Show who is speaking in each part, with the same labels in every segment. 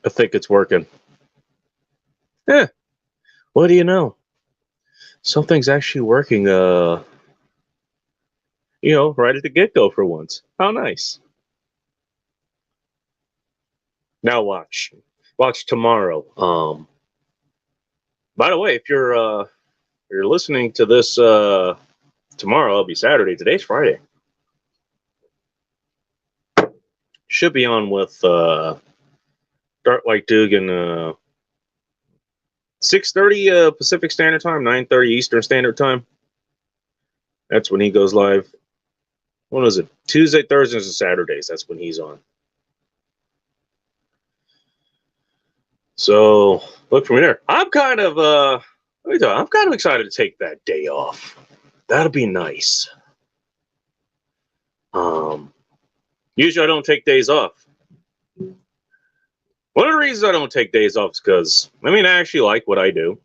Speaker 1: I think it's working. Yeah. What do you know? Something's actually working, right at the get-go for once. How nice. Now watch. Watch tomorrow. By the way, if you're listening to this tomorrow, it'll be Saturday. Today's Friday. Should be on with Dark Like Dugan 6:30 Pacific Standard Time, 9:30 Eastern Standard Time. That's when he goes live. What is it? Tuesday, Thursdays, and Saturdays. That's when he's on. So look for me there. I'm kind of excited to take that day off. That'll be nice. Usually I don't take days off. One of the reasons I don't take days off is because I actually like what I do.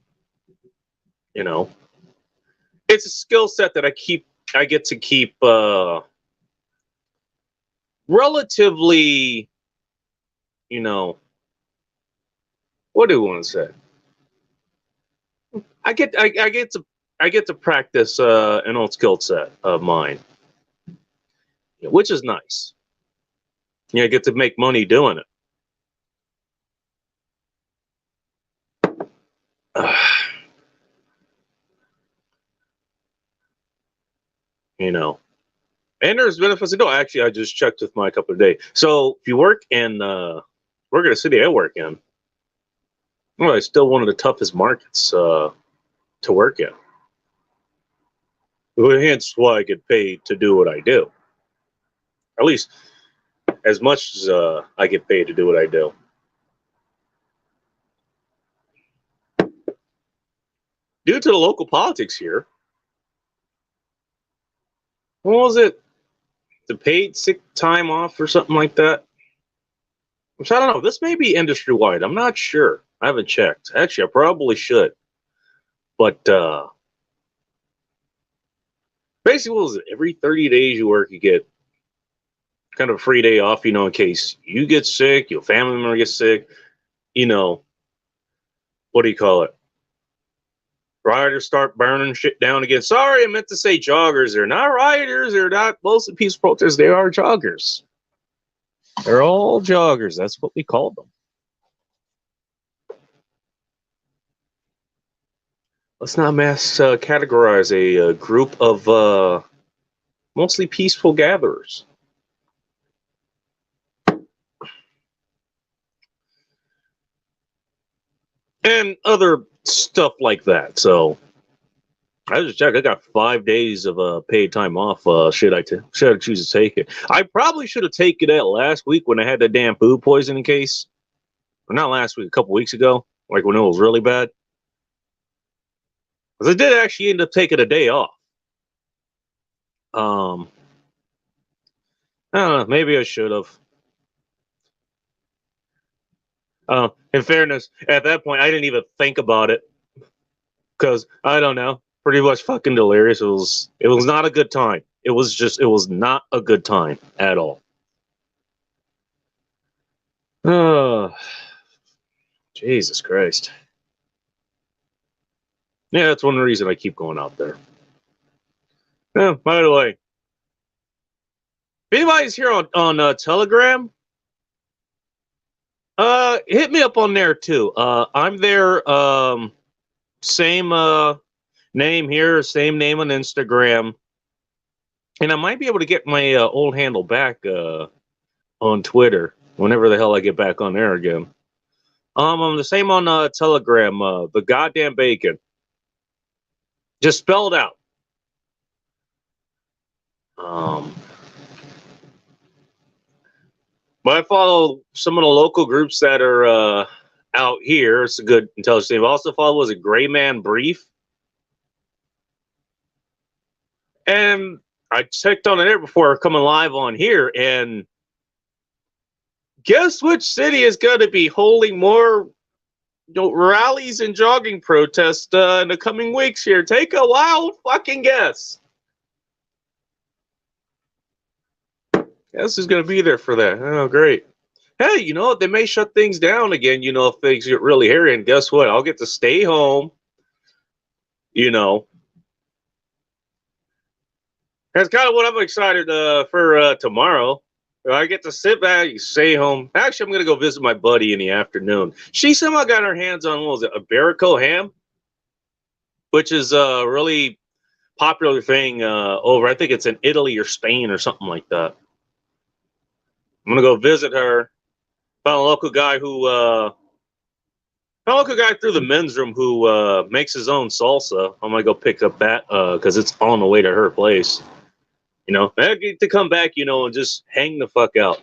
Speaker 1: It's a skill set that I get to keep relatively, what do you want to say? I get to practice an old skill set of mine, which is nice. I get to make money doing it. And there's benefits. No, actually, I just checked with my couple of days. So if you work in a city I work in, well, it's still one of the toughest markets to work in. Hence why I get paid to do what I do. At least as much as I get paid to do what I do. Due to the local politics here, what was it? The paid sick time off or something like that? Which I don't know. This may be industry wide. I'm not sure. I haven't checked. Actually, I probably should. But basically, what was it? Every 30 days you work, you get kind of a free day off, in case you get sick, your family member gets sick, what do you call it? Rioters start burning shit down again. Sorry, I meant to say joggers. They're not rioters. They're not mostly peaceful protesters. They are joggers. They're all joggers. That's what we call them. Let's not mass categorize a group of mostly peaceful gatherers. And other stuff like that. So I just checked. I got 5 days of paid time off. Should I choose to take it? I probably should have taken it last week when I had the damn food poisoning case. Or not last week, a couple weeks ago, like when it was really bad. Because I did actually end up taking a day off. I don't know. Maybe I should have. In fairness, at that point, I didn't even think about it. Because, I don't know, pretty much fucking delirious. It was not a good time. It was not a good time at all. Oh, Jesus Christ. Yeah, that's one reason I keep going out there. Yeah, by the way, if anybody's here on Telegram, hit me up on there too. I'm there, same name here, same name on Instagram. And I might be able to get my old handle back on Twitter whenever the hell I get back on there again. I'm the same on Telegram, the goddamn bacon. Just spelled out. But I follow some of the local groups that are out here. It's a good intelligence name. I also follow was a Gray Man Brief. And I checked on it before coming live on here, and guess which city is going to be holding more rallies and jogging protests in the coming weeks here? Take a wild fucking guess. Guess who's going to be there for that? Oh, great. hey, you know what? They may shut things down again, you know, if things get really hairy. And guess what? I'll get to stay home, you know. That's kind of what I'm excited for tomorrow. I get to sit back, stay home. Actually, I'm going to go visit my buddy in the afternoon. She somehow got her hands on, what was it, a Barico ham, which is a really popular thing over, I think it's in Italy or Spain or something like that. I'm going to go visit her. Found a local guy who, found a local guy through the men's room who makes his own salsa. I'm going to go pick up that because it's on the way to her place. You know, I get to come back, you know, and just hang the fuck out.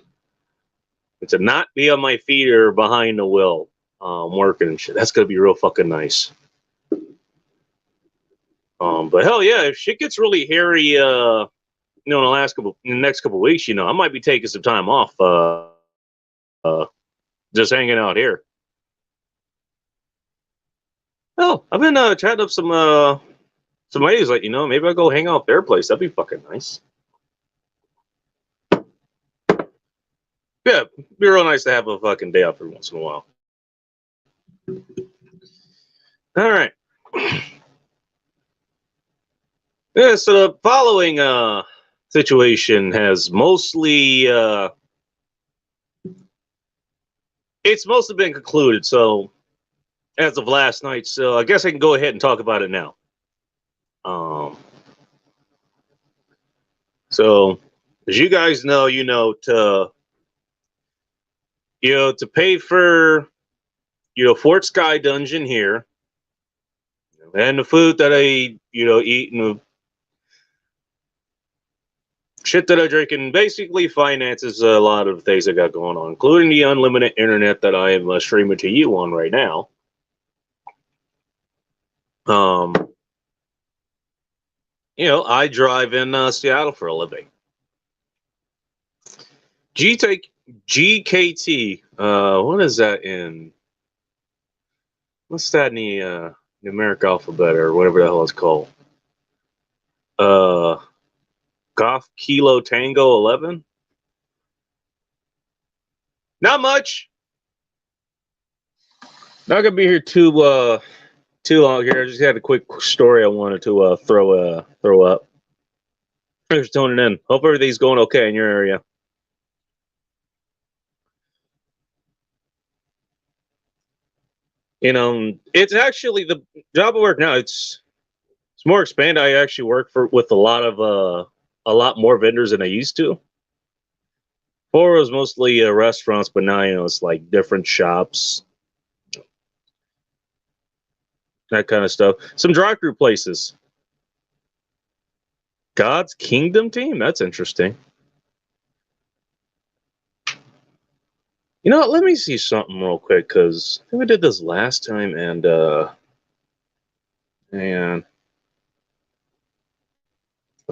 Speaker 1: And to not be on my feet or behind the wheel working and shit. That's going to be real fucking nice. But hell yeah, if shit gets really hairy, you know, in the next couple weeks, you know, I might be taking some time off, just hanging out here. Oh, I've been chatting up some ladies, like, you know, maybe I'll go hang out at their place. That'd be fucking nice. Yeah, it'd be real nice to have a fucking day off every once in a while. All right. Yeah, so the following situation has mostly it's mostly been concluded, so as of last night, so I guess I can go ahead and talk about it now. So as you guys know, to pay for Fort Sky Dungeon here and the food that I eat and the shit that I drink, and basically finances a lot of things I got going on, including the unlimited internet that I am streaming to you on right now. I drive in Seattle for a living. GKT. What is that in? What's that in the numeric alphabet or whatever the hell it's called? Golf Kilo Tango 11. Not much. Not gonna be here too long here. I just had a quick story I wanted to throw up. Thanks for tuning in. Hope everything's going okay in your area. It's actually the job I work now. It's more expanded. I actually work with a lot more vendors than I used to. Before it was mostly restaurants, but now it's like different shops, that kind of stuff. Some drive-through places. God's Kingdom team. That's interesting. You know what? Let me see something real quick because I think we did this last time, and I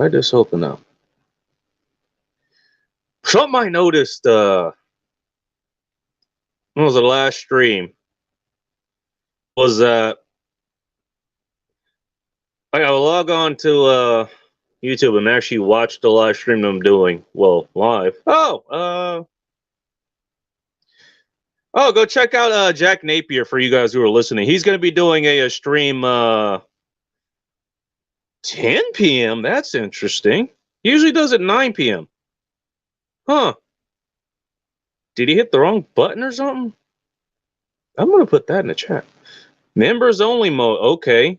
Speaker 1: just open up. Something I noticed. When was the last stream? Was that I gotta log on to YouTube and actually watch the live stream I'm doing. Well, live. Go check out Jack Napier for you guys who are listening. He's gonna be doing a stream 10 p.m. That's interesting. He usually does it 9 p.m. Huh. Did he hit the wrong button or something? I'm gonna put that in the chat. Members only mode. Okay.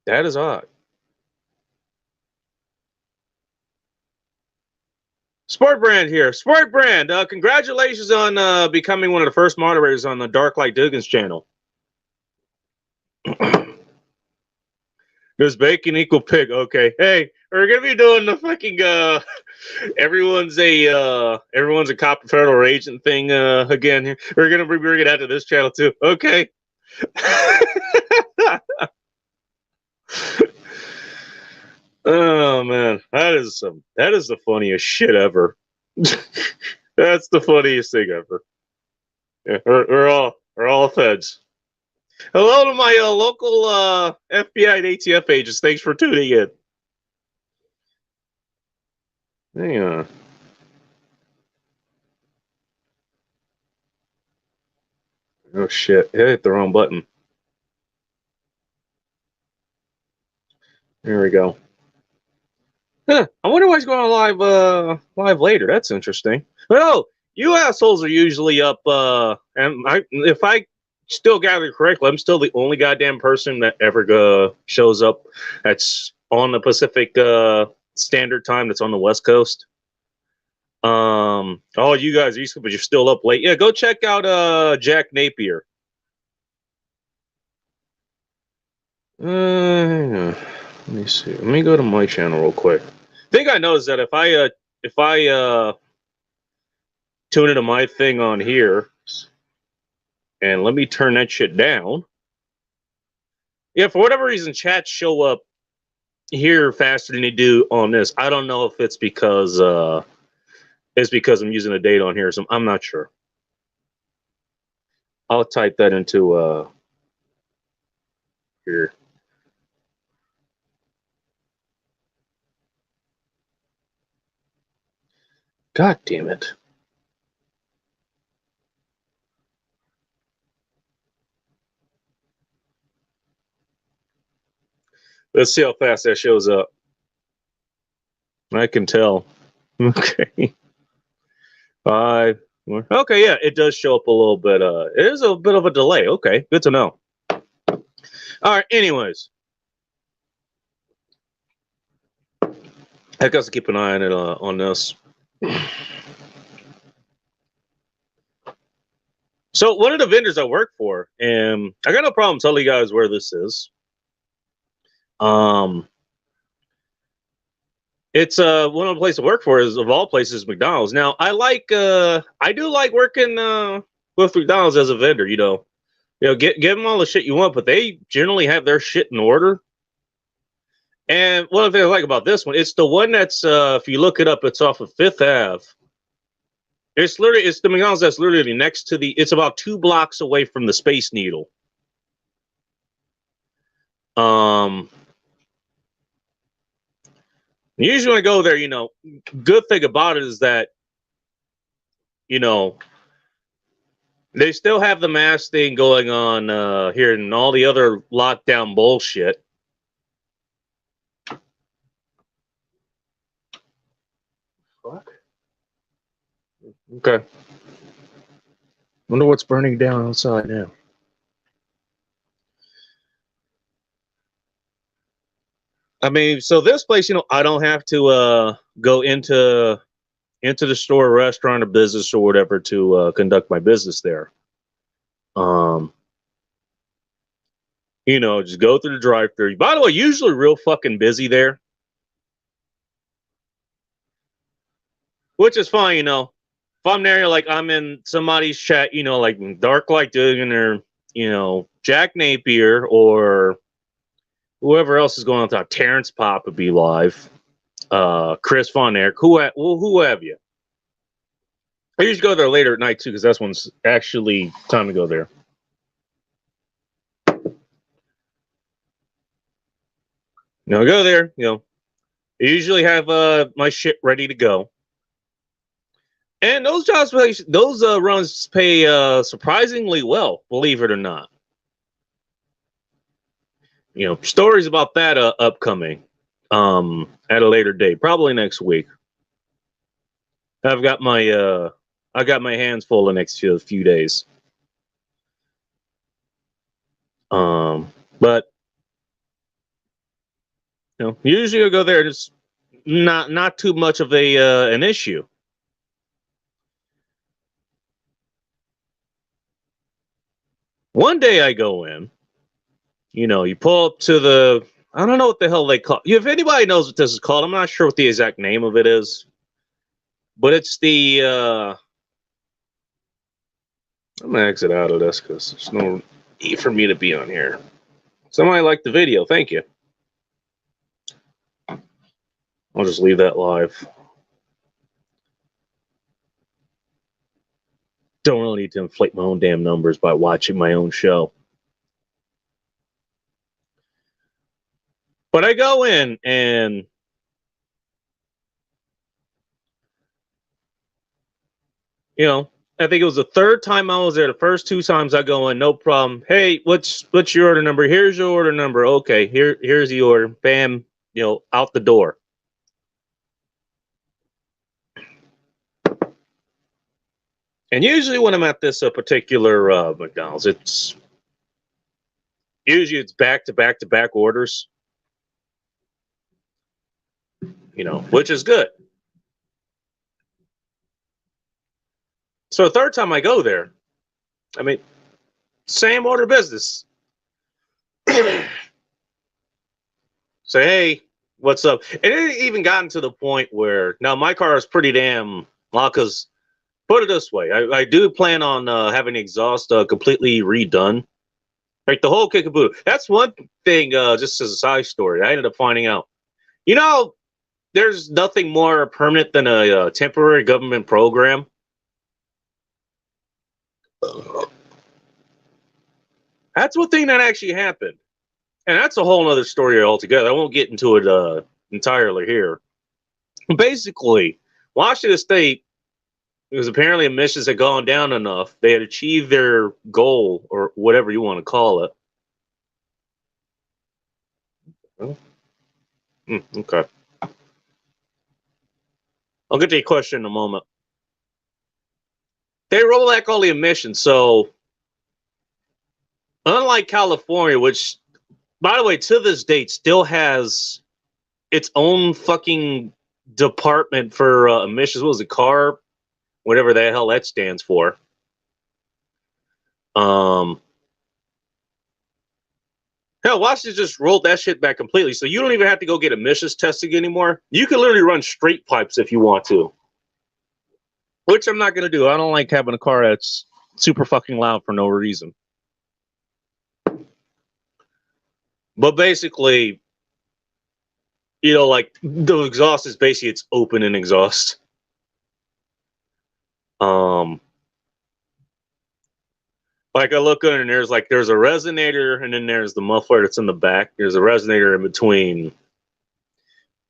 Speaker 1: That is odd. Sport Brand here. Sport Brand, congratulations on becoming one of the first moderators on the Dark Light Dugan's channel. Does bacon equal pig? Okay. Hey, we're gonna be doing the fucking everyone's a cop federal agent thing again here. We're gonna be bringing that to this channel too. Okay. Oh man, that is the funniest shit ever. That's the funniest thing ever. Yeah, we're all feds. Hello to my local FBI and ATF agents. Thanks for tuning in. Hang on. Oh shit! I hit the wrong button. There we go. Huh. I wonder why he's going live later. That's interesting. Well, you assholes are usually up. And if I still gather correctly, I'm still the only goddamn person that ever shows up that's on the Pacific Standard Time. That's on the West Coast. Oh, you guys, but you're still up late. Yeah, go check out Jack Napier. Let me see. Let me go to my channel real quick. I think I noticed that if I tune into my thing on here, and let me turn that shit down. Yeah, for whatever reason, chats show up here faster than they do on this. I don't know if it's because I'm using a date on here, so I'm not sure. I'll type that into here. God damn it. Let's see how fast that shows up. I can tell. Okay. 5 more. Okay, yeah, it does show up a little bit. It is a bit of a delay. Okay, good to know. All right, anyways. I guess keep an eye on it on this. So one of the vendors I work for, and I got no problem telling you guys where this is. It's one of the places I work for is of all places McDonald's. Now I do like working with McDonald's as a vendor. You know, give them all the shit you want, but they generally have their shit in order. And one of the things I like about this one, it's the one that's if you look it up, it's off of Fifth Ave. It's the McDonald's that's literally next to it's about 2 blocks away from the Space Needle. Usually when I go there, good thing about it is that, they still have the mask thing going on here and all the other lockdown bullshit. Fuck. Okay. Wonder what's burning down outside now. I mean, so this place, I don't have to go into the store, restaurant, or business or whatever to conduct my business there. Just go through the drive-thru. By the way, usually real fucking busy there, which is fine. If I'm there, like I'm in somebody's chat, like Dark Light Dugan or Jack Napier or whoever else is going on top. Terrence Pop would be live. Chris Von Erich, who have you? I usually go there later at night too, because that's when it's actually time to go there. I go there. I usually have my shit ready to go. And those runs pay surprisingly well, believe it or not. Stories about that upcoming at a later date, probably next week. I've got my hands full the next few days. But usually I go there. It's not too much of an issue. One day I go in, you pull up to the, I don't know what the hell they call. If anybody knows what this is called, I'm not sure what the exact name of it is, but it's the. I'm gonna exit out of this because there's no need for me to be on here. Somebody liked the video, thank you. I'll just leave that live. Don't really need to inflate my own damn numbers by watching my own show. But I go in and I think it was the third time I was there. The first two times I go in, no problem. Hey, what's your order number? Here's your order number. Okay, here's the order. Bam, out the door. And usually when I'm at this particular McDonald's, it's back to back to back orders, which is good. So the third time I go there, I mean, same order business. Say, hey, what's up? And it even gotten to the point where now my car is pretty damn well, because put it this way, I do plan on having the exhaust completely redone. Like the whole kick and boot. That's one thing, just as a side story, I ended up finding out. There's nothing more permanent than a temporary government program. That's one thing that actually happened. And that's a whole other story altogether. I won't get into it entirely here. Basically, Washington State, because apparently emissions had gone down enough, they had achieved their goal, or whatever you want to call it. Okay. I'll get to your question in a moment. They roll back all the emissions, so unlike California, which, by the way, to this date still has its own fucking department for emissions. What was it, CARB? Whatever the hell that stands for. Hell, Washington just rolled that shit back completely, so you don't even have to go get emissions testing anymore. You can literally run straight pipes if you want to. Which I'm not going to do. I don't like having a car that's super fucking loud for no reason. But basically, like the exhaust is basically it's open and exhaust. Like I look under and there's a resonator and then there's the muffler that's in the back. There's a resonator in between,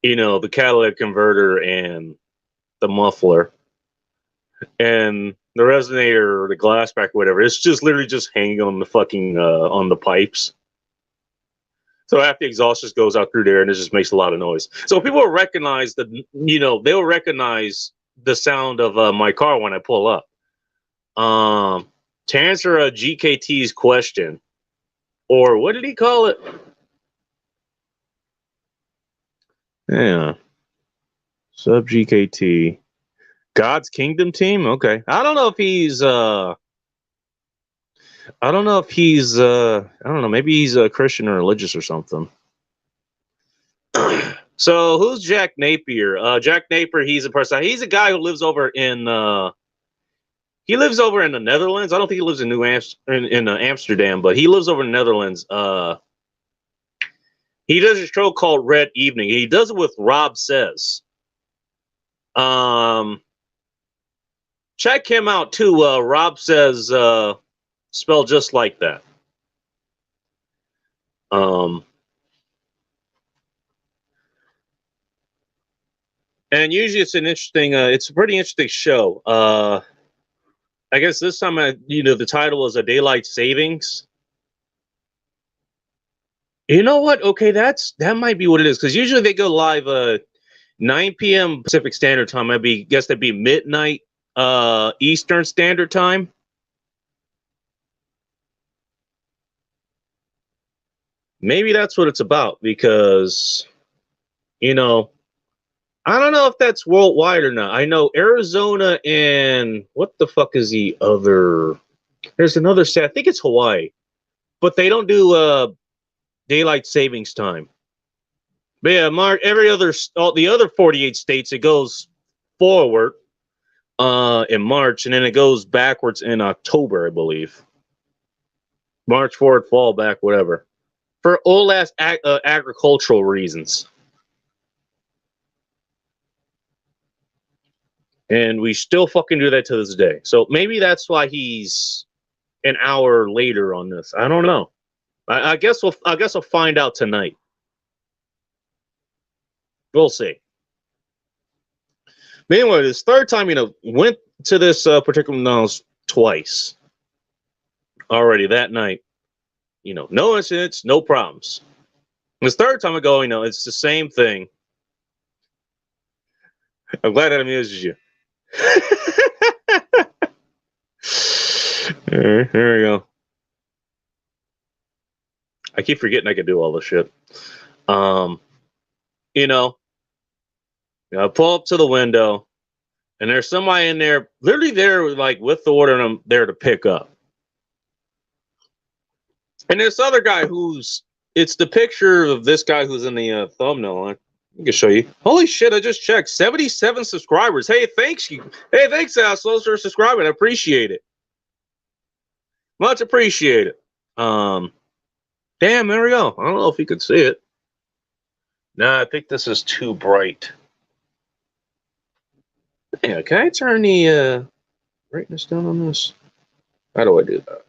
Speaker 1: the catalytic converter and the muffler. And the resonator or the glass back or whatever, it's just literally just hanging on the fucking on the pipes. So after the exhaust just goes out through there and it just makes a lot of noise. So people will recognize they'll recognize the sound of my car when I pull up. To answer GKT's question, or what did he call it? Yeah. Sub GKT. God's Kingdom Team? Okay. I don't know if he's maybe he's a Christian or religious or something. So who's Jack Napier? Jack Napier, he's a guy who lives over in the Netherlands. I don't think he lives in Amsterdam, but he lives over in the Netherlands. He does a show called Red Evening. He does it with Rob Says. Check him out too. Rob Says, spelled just like that. And usually it's it's a pretty interesting show. I guess this time, the title is a daylight savings. You know what? Okay, that might be what it is, because usually they go live 9 p.m. Pacific Standard Time. That'd be midnight Eastern Standard Time. Maybe that's what it's about, because I don't know if that's worldwide or not. I know Arizona and what the fuck is the other? There's another state. I think it's Hawaii, but they don't do daylight savings time. But yeah, all the other 48 states, it goes forward in March, and then it goes backwards in October, I believe. March forward, fall back, whatever, for old ass agricultural reasons. And we still fucking do that to this day. So maybe that's why he's an hour later on this. I don't know. I guess we'll find out tonight. We'll see. But anyway, this third time, went to this particular McDonald's twice already that night. You know, no incidents, no problems. This third time I go, you know, it's the same thing. I'm glad that amuses you. There we go. I keep forgetting I can do all this shit. You know, I pull up to the window, and there's somebody in there, literally there, like with the order, and I'm there to pick up. And this other guy it's the picture of this guy who's in the thumbnail. I can show you. Holy shit, I just checked. 77 subscribers. Hey, thanks you. Hey, thanks, assholes, for subscribing. I appreciate it. Much appreciated. Damn, there we go. I don't know if you can see it. No, I think this is too bright. Yeah, can I turn the brightness down on this? How do I do that?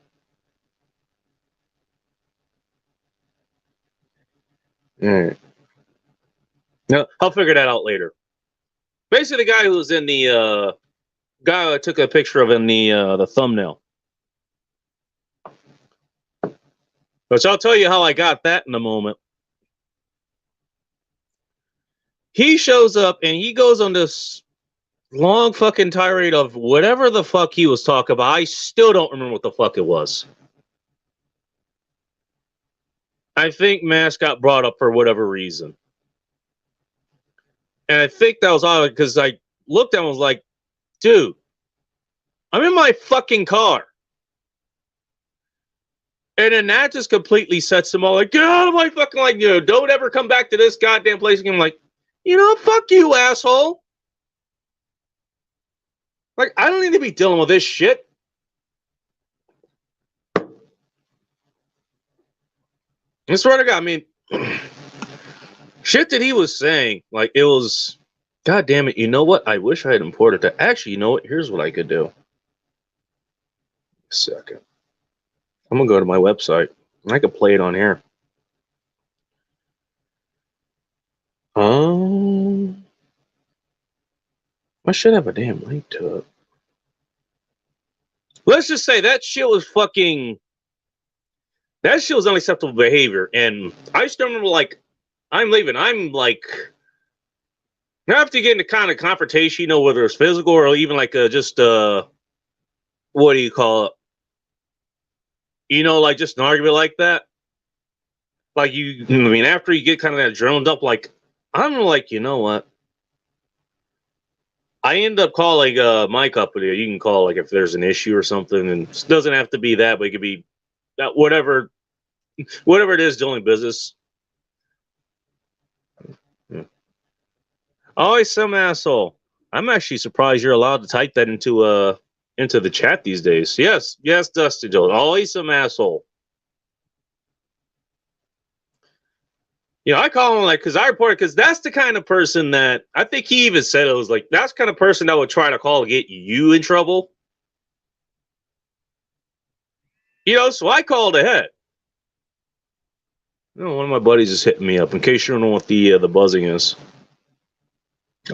Speaker 1: All right. No, I'll figure that out later. Basically, the guy who was in the guy I took a picture of in the thumbnail. Which I'll tell you how I got that in a moment. He shows up and he goes on this long fucking tirade of whatever the fuck he was talking about. I still don't remember what the fuck it was. I think Mask got brought up for whatever reason. And I think that was odd because I looked at him and was like, dude, I'm in my fucking car. And then that just completely sets him all like, get out of my fucking, like, you know, don't ever come back to this goddamn place again. I'm like, you know, fuck you, asshole. Like, I don't need to be dealing with this shit. I swear to God, I mean, shit that he was saying, like, it was, God damn it, you know what? I wish I had imported that. Actually, you know what? Here's what I could do. A second. I'm going to go to my website. I could play it on here. I should have a damn link to it. Let's just say that shit was fucking. That shit was unacceptable behavior. And I still remember, like, I'm leaving. I'm like. I have to get into kind of confrontation, you know, whether it's physical or even like just. What do you call it? You know, like just an argument like that. Like I mean, after you get kind of that adrenaline up, like, I'm like, you know what? I end up calling my company. You can call like if there's an issue or something, and it doesn't have to be that, but it could be whatever it is doing business. Yeah. Always some asshole. I'm actually surprised you're allowed to type that into the chat these days. Yes, Dusty Joe. Always some asshole. You know, I call him like, because I reported, because that's the kind of person that, I think he even said it was like, that's the kind of person that would try to call to get you in trouble. You know, so I called ahead. You know, one of my buddies is hitting me up, in case you don't know what the buzzing is.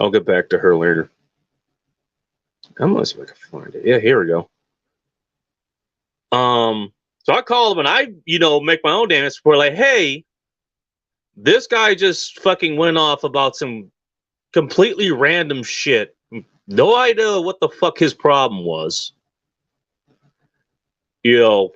Speaker 1: I'll get back to her later. I'm gonna see if I can find it. Yeah, here we go. So I call him and I, you know, make my own damage report, like, hey, this guy just fucking went off about some completely random shit. No idea what the fuck his problem was. You know,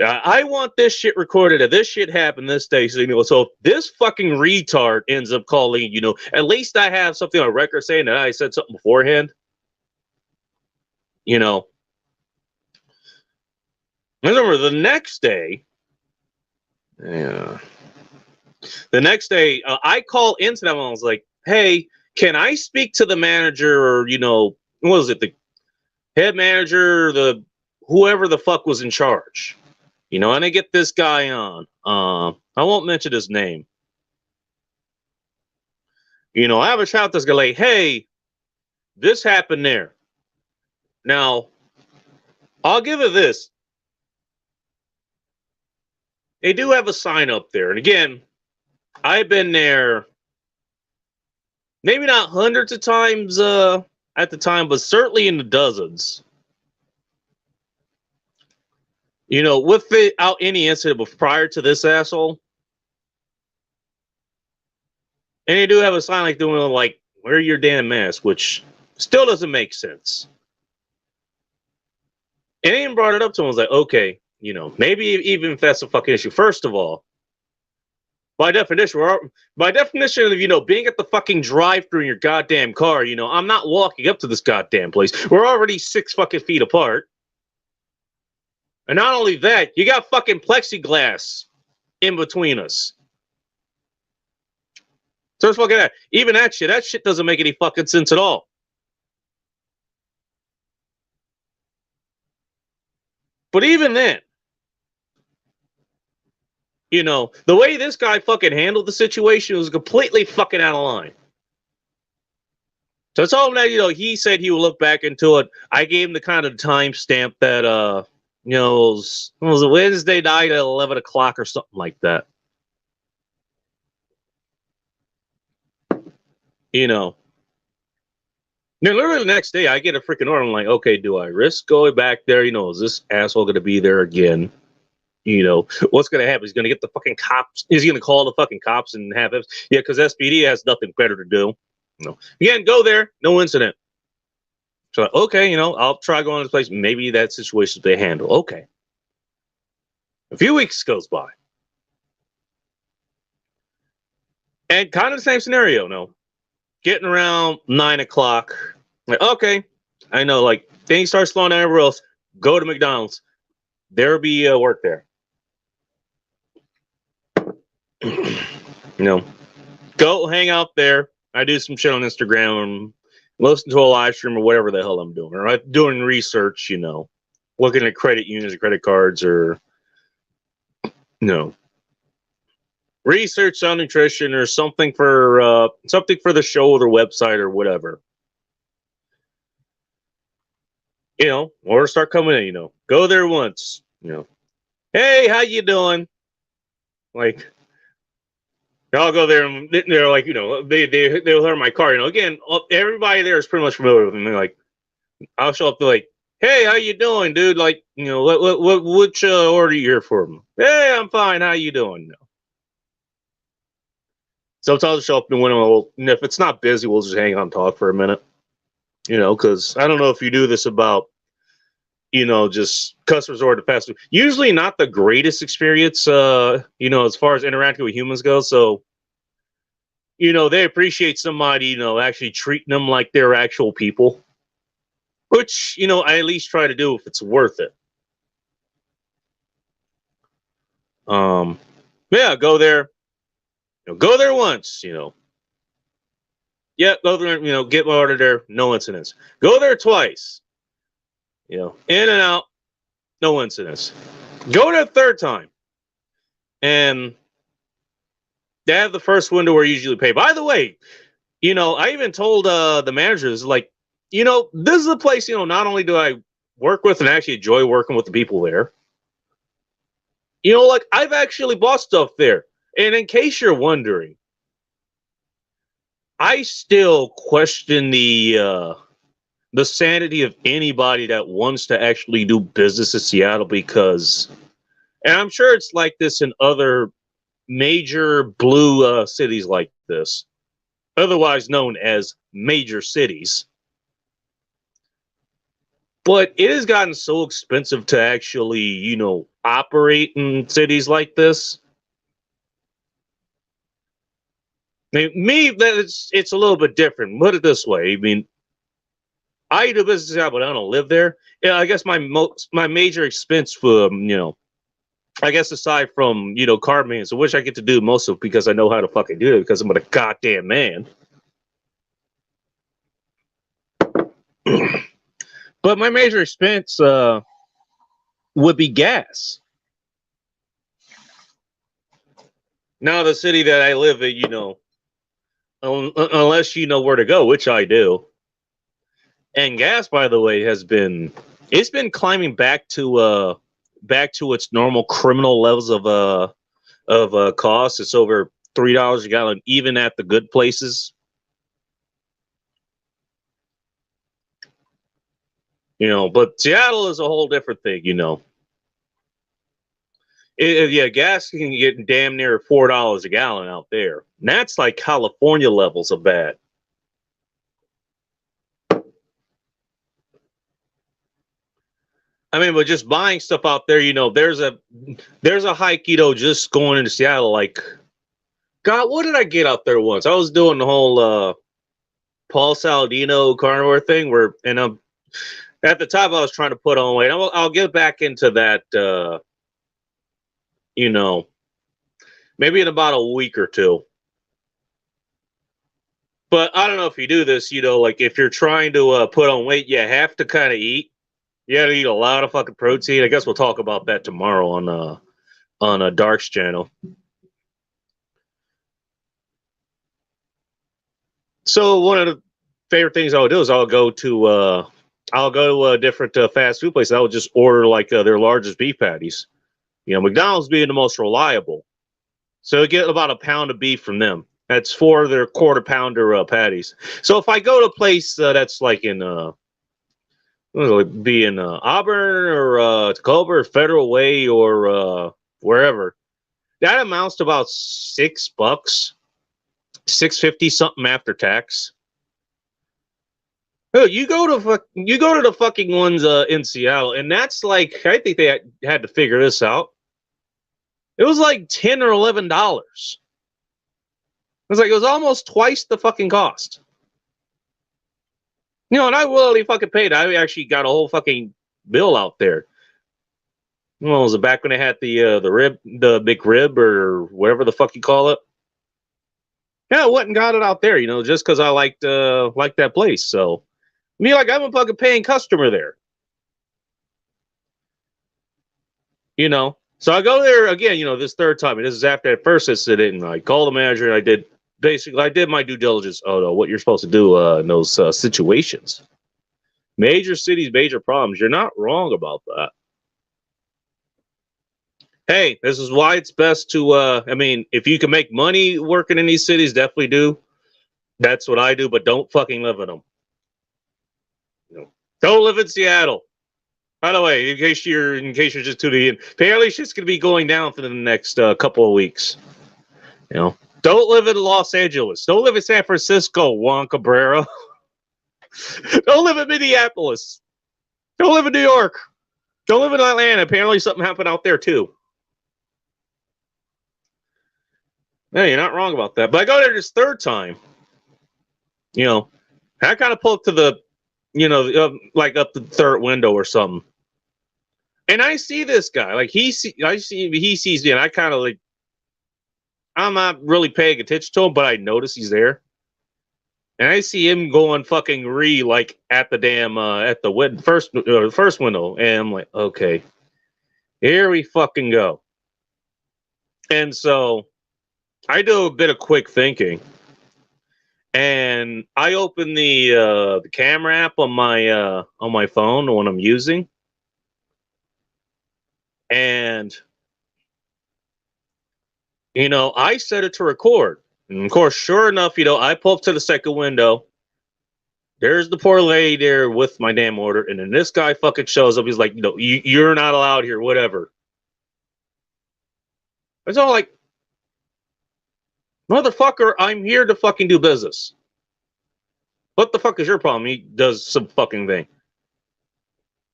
Speaker 1: I want this shit recorded. If this shit happened this day, so, you know, so if this fucking retard ends up calling, you know, at least I have something on record saying that I said something beforehand. You know, I remember the next day. Yeah. The next day, I call into them and I was like, hey, can I speak to the manager or, you know, what was it? The head manager, the whoever the fuck was in charge. You know, and I get this guy on. I won't mention his name. You know, I have a chat with this guy like, hey, this happened there. Now, I'll give it this. They do have a sign up there. And again, I've been there maybe not hundreds of times at the time, but certainly in the dozens. You know, without any incident prior to this asshole. And they do have a sign like doing like, wear your damn mask, which still doesn't make sense. And they even brought it up to him. I was like, okay, you know, maybe even if that's a fucking issue. First of all, by definition, of, you know, being at the fucking drive-thru in your goddamn car, you know, I'm not walking up to this goddamn place. We're already 6 fucking feet apart. And not only that, you got fucking plexiglass in between us. So it's fucking that. Even that shit doesn't make any fucking sense at all. But even then, you know, the way this guy fucking handled the situation was completely fucking out of line. So I told him that, you know, he said he would look back into it. I gave him the kind of timestamp that, you know, it was a Wednesday night at 11 o'clock or something like that. You know. Then literally the next day, I get a freaking order. I'm like, okay, do I risk going back there? You know, is this asshole going to be there again? You know, what's going to happen? He's going to get the fucking cops. He's going to call the fucking cops and have it. Yeah, because SPD has nothing better to do. You know, again, go there, no incident. So, okay, you know, I'll try going to this place. Maybe that situation they handle. Okay. A few weeks goes by. And kind of the same scenario, no. Getting around 9 o'clock. Like, okay, I know, like, things start slowing down everywhere else. Go to McDonald's. There'll be work there. You know, go hang out there. I do some shit on Instagram and listen to a live stream or whatever the hell I'm doing. Or I'm doing research, you know, looking at credit unions or credit cards or, you know, research on nutrition or something for the show or the website or whatever. You know, or start coming in, you know, go there once, you know, hey, how you doing? Like, I'll go there and they're like, you know, they'll hear my car, you know, again, everybody there is pretty much familiar with them. They're like, I'll show up, they're like, hey, how you doing, dude? Like, you know, which order you here for? Hey, I'm fine. How you doing? No. Sometimes I'll show up and and if it's not busy, we'll just hang on and talk for a minute. You know, because I don't know if you do this about, you know, just customers order fast food. Usually not the greatest experience, you know, as far as interacting with humans goes. So, you know, they appreciate somebody, you know, actually treating them like they're actual people. Which, you know, I at least try to do if it's worth it. Yeah, go there. You know, go there once, you know. Yeah, go there, you know, get my order there, no incidents. Go there twice. You know, in and out, no incidents. Go there a third time. And they have the first window where you usually pay. By the way, you know, I even told the managers, like, you know, this is a place, you know, not only do I work with and actually enjoy working with the people there, you know, like, I've actually bought stuff there. And in case you're wondering, I still question the sanity of anybody that wants to actually do business in Seattle because, and I'm sure it's like this in other major blue cities like this, otherwise known as major cities. But it has gotten so expensive to actually, you know, operate in cities like this. I mean, it's a little bit different. Put it this way. I mean, I do business out, but I don't live there. Yeah, I guess my major expense for, you know, I guess aside from, you know, car maintenance, which I get to do most of because I know how to fucking do it because I'm a goddamn man. But my major expense would be gas. Now, the city that I live in, you know, unless you know where to go, which I do. And gas, by the way, it's been climbing back to its normal criminal levels of cost. It's over $3 a gallon, even at the good places. You know, but Seattle is a whole different thing, you know. Yeah, gas can get damn near $4 a gallon out there. And that's like California levels of bad. I mean, but just buying stuff out there, you know, there's a hike, you know, just going into Seattle. Like, God, what did I get out there once? I was doing the whole Paul Saladino carnivore thing where, and at the time I was trying to put on weight. I'll get back into that, you know, maybe in about a week or two. But I don't know if you do this, you know, like if you're trying to put on weight, you have to kind of eat. You got to eat a lot of fucking protein. I guess we'll talk about that tomorrow on a Dark's channel. So one of the favorite things I would do is I'll go to a different fast food place. I would just order like their largest beef patties. You know, McDonald's being the most reliable, so I get about a pound of beef from them. That's for their quarter pounder patties. So if I go to a place that's like in be in Auburn or Tacoma or Federal Way or wherever, that amounts to about $6, $6.50 something after tax. Oh, you go to the fucking ones in Seattle, and that's like I think they had to figure this out. It was like $10 or $11. It was almost twice the fucking cost. You know, and I willingly fucking paid. I actually got a whole fucking bill out there. Well, was it back when they had the big rib or whatever the fuck you call it? Yeah, I went and got it out there. You know, just because I liked that place. So, me like I'm a fucking paying customer there. You know, so I go there again. You know, this third time. And this is after at first I sit in. I called the manager and I did my due diligence. Oh no, what you're supposed to do in those situations. Major cities, major problems. You're not wrong about that. Hey, this is why it's best to I mean, if you can make money working in these cities, definitely do. That's what I do, but don't fucking live in them. You know, don't live in Seattle. By the way, in case you're just tuning in, apparently shit's gonna be going down for the next couple of weeks. You know, don't live in Los Angeles. Don't live in San Francisco, Juan Cabrera. Don't live in Minneapolis. Don't live in New York. Don't live in Atlanta. Apparently something happened out there too. Yeah, you're not wrong about that. But I go there this third time. You know, I kind of pull up to the, you know, like up the third window or something. And I see this guy. Like he sees me, and I kind of like, I'm not really paying attention to him, but I notice he's there. And I see him going fucking like at the damn at the first window, and I'm like, okay, here we fucking go. And so I do a bit of quick thinking, and I open the camera app on my phone when I'm using, and you know I set it to record. And of course, sure enough, you know, I pull up to the second window. There's the poor lady there with my damn order. And then this guy fucking shows up. He's like, you know, you're not allowed here, whatever. It's all like, motherfucker, I'm here to fucking do business. What the fuck is your problem? He does some fucking thing.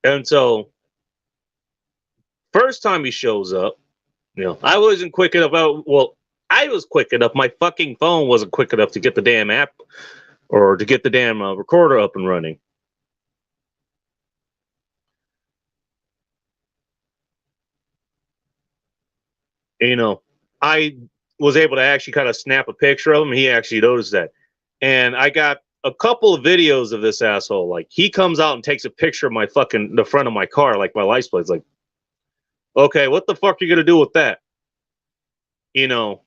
Speaker 1: And so, first time he shows up, you know, I wasn't quick enough. I was quick enough. My fucking phone wasn't quick enough to get the damn app or to get the damn recorder up and running. You know, I was able to actually kind of snap a picture of him. He actually noticed that. And I got a couple of videos of this asshole. Like, he comes out and takes a picture of the front of my car, like my license plate. Like, okay, what the fuck are you going to do with that? You know,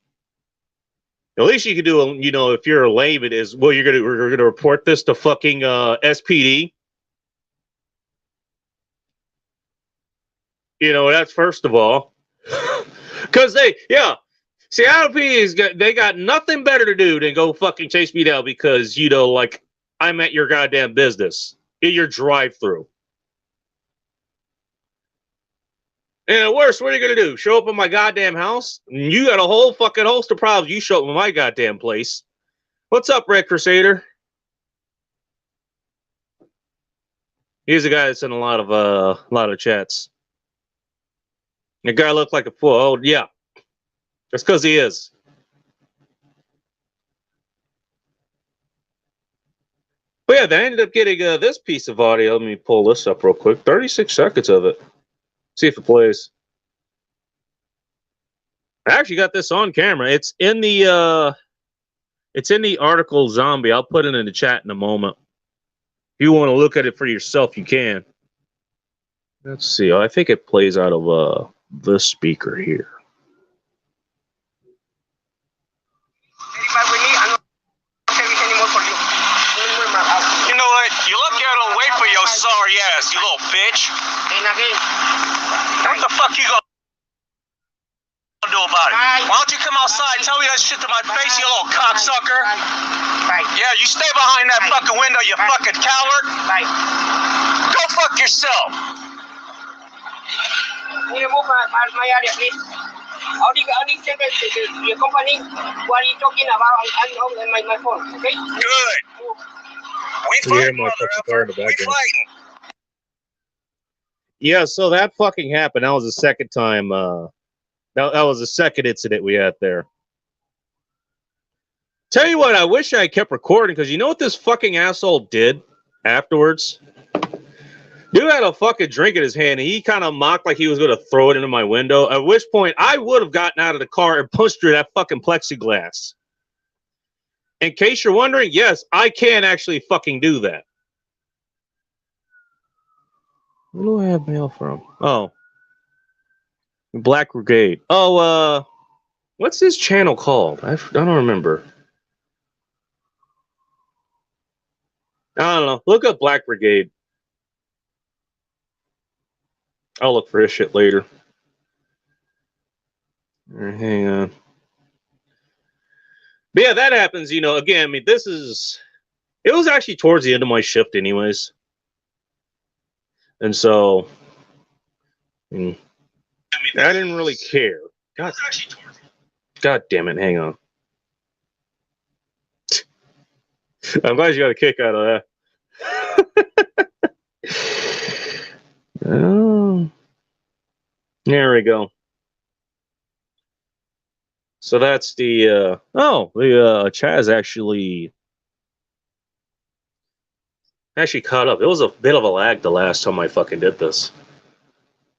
Speaker 1: at least you could do, you know, if you're a lame, it is, well, we're gonna report this to fucking SPD. You know, that's first of all. Because Seattle PD they got nothing better to do than go fucking chase me down because, you know, like, I'm at your goddamn business in your drive-through. And at worst, what are you going to do? Show up at my goddamn house? You got a whole fucking host of problems. You show up at my goddamn place. What's up, Red Crusader? He's a guy that's in a lot of chats. The guy looked like a fool. Oh, yeah. That's because he is. But yeah, they ended up getting this piece of audio. Let me pull this up real quick. 36 seconds of it. See if it plays. I actually got this on camera. It's in the article Zombie. I'll put it in the chat in a moment. If you want to look at it for yourself, you can. Let's see. I think it plays out of this speaker here.
Speaker 2: You know what? You look out and wait for your sorry ass, you little bitch. What the fuck you gonna do about it? Why don't you come outside and tell me that shit to my face, you little cocksucker? Yeah, you stay behind that fucking window, you fucking coward. Go fuck yourself.
Speaker 3: Your company, what are you talking about? I'm on my phone, okay?
Speaker 2: Good. We fighting, motherfucker. We fighting.
Speaker 1: Yeah, so that fucking happened. That was the second time. That was the second incident we had there. Tell you what, I wish I kept recording, because you know what this fucking asshole did afterwards? Dude had a fucking drink in his hand, and he kind of mocked like he was going to throw it into my window, at which point I would have gotten out of the car and punched through that fucking plexiglass. In case you're wondering, yes, I can actually fucking do that. Where do I have mail from? Oh. Black Brigade. Oh, what's his channel called? I don't remember. I don't know. Look up Black Brigade. I'll look for this shit later. Right, hang on. But yeah, that happens, you know, again, I mean, it was actually towards the end of my shift anyways. And so, I didn't really care. God damn it, hang on. I'm glad you got a kick out of that. Oh, there we go. So that's the Chaz actually caught up. It was a bit of a lag the last time I fucking did this.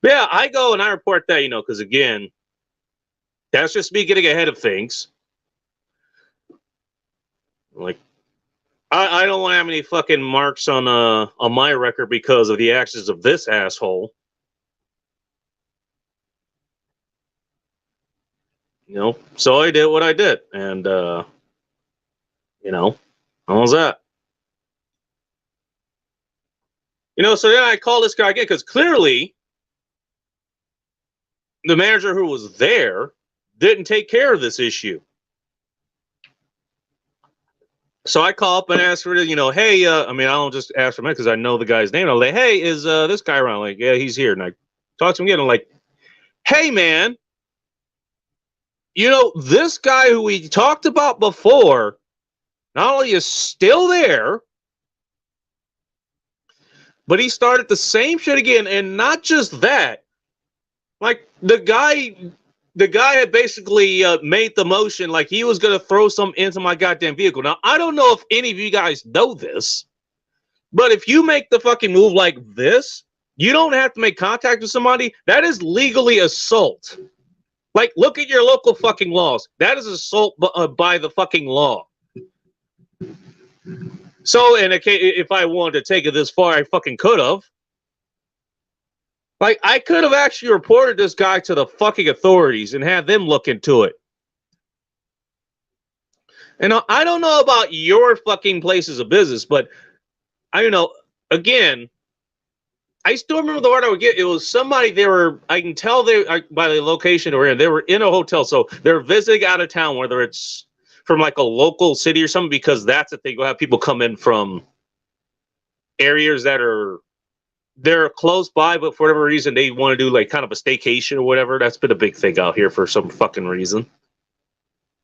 Speaker 1: But yeah, I go and I report that, you know, because again, that's just me getting ahead of things. Like, I don't want to have any fucking marks on my record because of the actions of this asshole. You know, so I did what I did, and you know, how was that? You know, so then I call this guy again because clearly the manager who was there didn't take care of this issue. So I call up and ask for, you know, hey, I mean, I don't just ask for him because I know the guy's name. I'm like, hey, is this guy around? Like, yeah, he's here. And I talk to him again. I'm like, hey, man, you know, this guy who we talked about before, not only is still there, but he started the same shit again. And not just that, like the guy had basically made the motion like he was going to throw something into my goddamn vehicle. Now, I don't know if any of you guys know this, but if you make the fucking move like this, you don't have to make contact with somebody. That is legally assault. Like, look at your local fucking laws. That is assault by the fucking law. So, in a case, if I wanted to take it this far, I fucking could have. Like, I could have actually reported this guy to the fucking authorities and had them look into it. And I don't know about your fucking places of business, but I know, again, I still remember the word I would get. It was somebody, I can tell by the location they were in a hotel. So they're visiting out of town, whether it's from like a local city or something, because that's the thing. You'll have people come in from areas that are they're close by, but for whatever reason they want to do like kind of a staycation or whatever. That's been a big thing out here for some fucking reason.